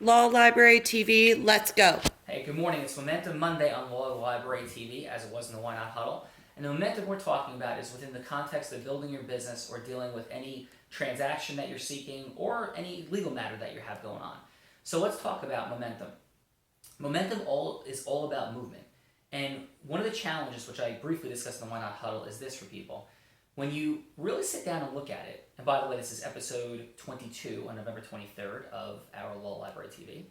Law Library TV, let's go. Hey, good morning. It's Momentum Monday on Law Library TV, as it was in the Why Not Huddle. And the momentum we're talking about is within the context of building your business or dealing with any transaction that you're seeking or any legal matter that you have going on. So let's talk about momentum. Momentum is all about movement. And one of the challenges, which I briefly discussed in the Why Not Huddle, is this for people. When you really sit down and look at it, and by the way, this is episode 22 on November 23rd of our Law Library TV,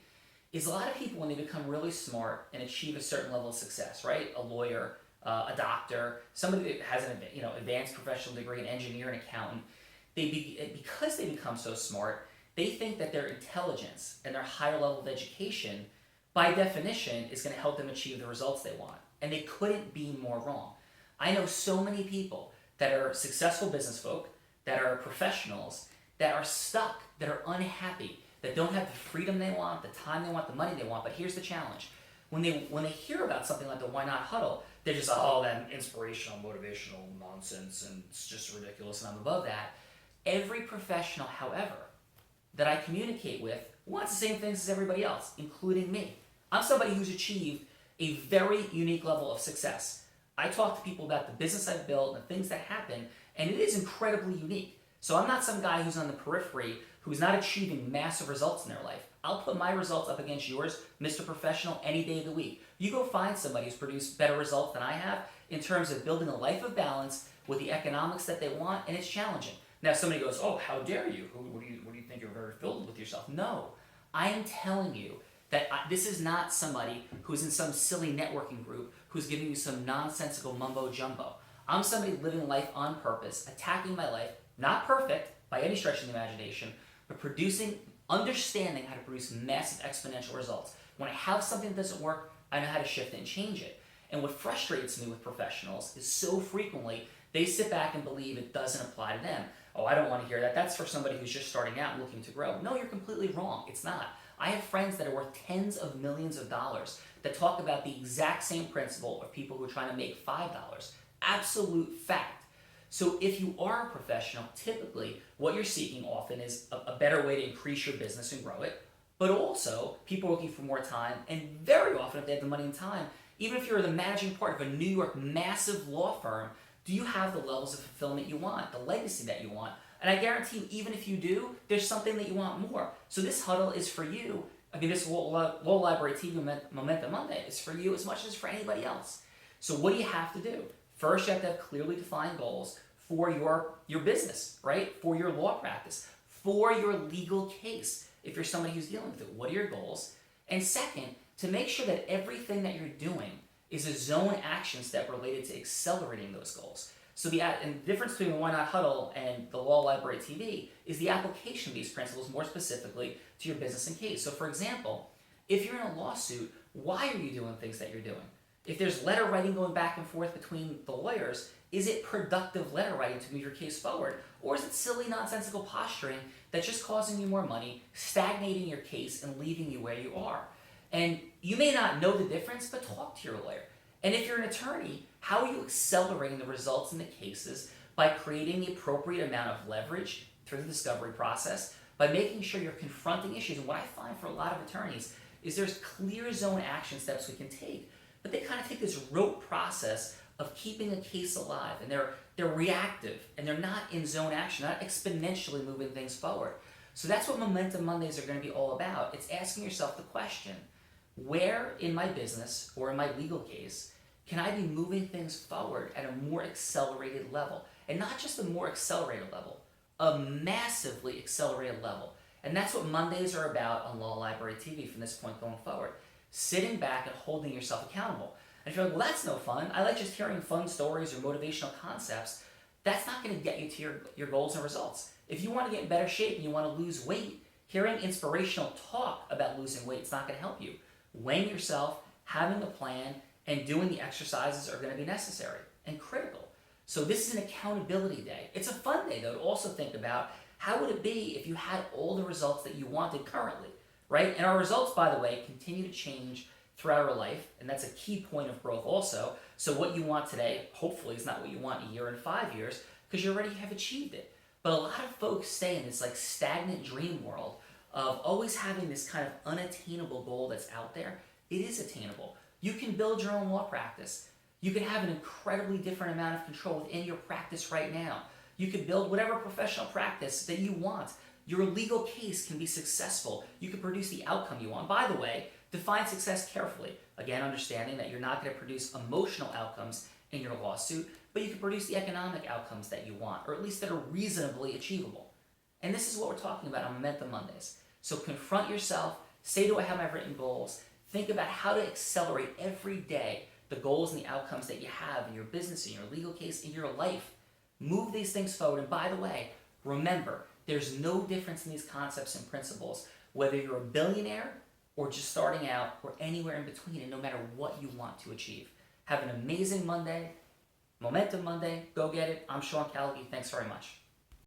is a lot of people, when they become really smart and achieve a certain level of success, right? A lawyer, a doctor, somebody that has an advanced professional degree, an engineer, an accountant, because they become so smart, they think that their intelligence and their higher level of education, by definition, is going to help them achieve the results they want. And they couldn't be more wrong. I know so many people that are successful business folk, that are professionals, that are stuck, that are unhappy, that don't have the freedom they want, the time they want, the money they want. But here's the challenge. When they hear about something like the Why Not Huddle, they're just, oh, that inspirational, motivational nonsense, and it's just ridiculous, and I'm above that. Every professional, however, that I communicate with wants the same things as everybody else, including me. I'm somebody who's achieved a very unique level of success. I talk to people about the business I've built and the things that happen, and it is incredibly unique. So I'm not some guy who's on the periphery who's not achieving massive results in their life. I'll put my results up against yours, Mr. Professional, any day of the week. You go find somebody who's produced better results than I have in terms of building a life of balance with the economics that they want, and it's challenging. Now somebody goes, oh, how dare you? What do you think, you're very filled with yourself? No, I am telling you that this is not somebody who's in some silly networking group who's giving you some nonsensical mumbo jumbo. I'm somebody living life on purpose, attacking my life, not perfect by any stretch of the imagination, but understanding how to produce massive exponential results. When I have something that doesn't work, I know how to shift it and change it. And what frustrates me with professionals is so frequently they sit back and believe it doesn't apply to them. Oh, I don't want to hear that. That's for somebody who's just starting out and looking to grow. No, you're completely wrong. It's not. I have friends that are worth tens of millions of dollars that talk about the exact same principle of people who are trying to make $5. Absolute fact. So if you are a professional, typically what you're seeking often is a better way to increase your business and grow it, but also people are looking for more time, and very often if they have the money and time, even if you're the managing partner of a New York massive law firm, do you have the levels of fulfillment you want, the legacy that you want? And I guarantee you, even if you do, there's something that you want more. So this huddle is for you. I mean, this Law Library TV Momentum Monday is for you as much as for anybody else. So what do you have to do? First, you have to have clearly defined goals for your business, right? For your law practice, for your legal case. If you're somebody who's dealing with it, what are your goals? And second, to make sure that everything that you're doing is a zone action step related to accelerating those goals. So the difference between the Why Not Huddle and the Law Library TV is the application of these principles more specifically to your business and case. So for example, if you're in a lawsuit, why are you doing things that you're doing? If there's letter writing going back and forth between the lawyers, is it productive letter writing to move your case forward? Or is it silly, nonsensical posturing that's just causing you more money, stagnating your case, and leaving you where you are? And you may not know the difference, but talk to your lawyer. And if you're an attorney, how are you accelerating the results in the cases by creating the appropriate amount of leverage through the discovery process, by making sure you're confronting issues? And what I find for a lot of attorneys is there's clear zone action steps we can take, but they kind of take this rote process of keeping a case alive, and they're reactive, and they're not in zone action, not exponentially moving things forward. So that's what Momentum Mondays are going to be all about. It's asking yourself the question, where in my business or in my legal case can I be moving things forward at a more accelerated level? And not just a more accelerated level, a massively accelerated level. And that's what Mondays are about on Law Library TV from this point going forward. Sitting back and holding yourself accountable. And if you're like, well, that's no fun, I like just hearing fun stories or motivational concepts, that's not going to get you to your goals and results. If you want to get in better shape and you want to lose weight, hearing inspirational talk about losing weight is not going to help you. Weighing yourself, having a plan, and doing the exercises are going to be necessary and critical. So this is an accountability day. It's a fun day, though, to also think about how would it be if you had all the results that you wanted currently, right? And our results, by the way, continue to change throughout our life, and that's a key point of growth also. So what you want today, hopefully, is not what you want a year and 5 years, because you already have achieved it. But a lot of folks stay in this like stagnant dream world of always having this kind of unattainable goal that's out there. It is attainable. You can build your own law practice. You can have an incredibly different amount of control within your practice right now. You can build whatever professional practice that you want. Your legal case can be successful. You can produce the outcome you want. By the way, define success carefully. Again, understanding that you're not going to produce emotional outcomes in your lawsuit, but you can produce the economic outcomes that you want, or at least that are reasonably achievable. And this is what we're talking about on Momentum Mondays. So confront yourself, say, do I have my written goals? Think about how to accelerate every day the goals and the outcomes that you have in your business, in your legal case, in your life. Move these things forward. And by the way, remember, there's no difference in these concepts and principles, whether you're a billionaire or just starting out or anywhere in between, and no matter what you want to achieve. Have an amazing Monday. Momentum Monday. Go get it. I'm Sean Callagy. Thanks very much.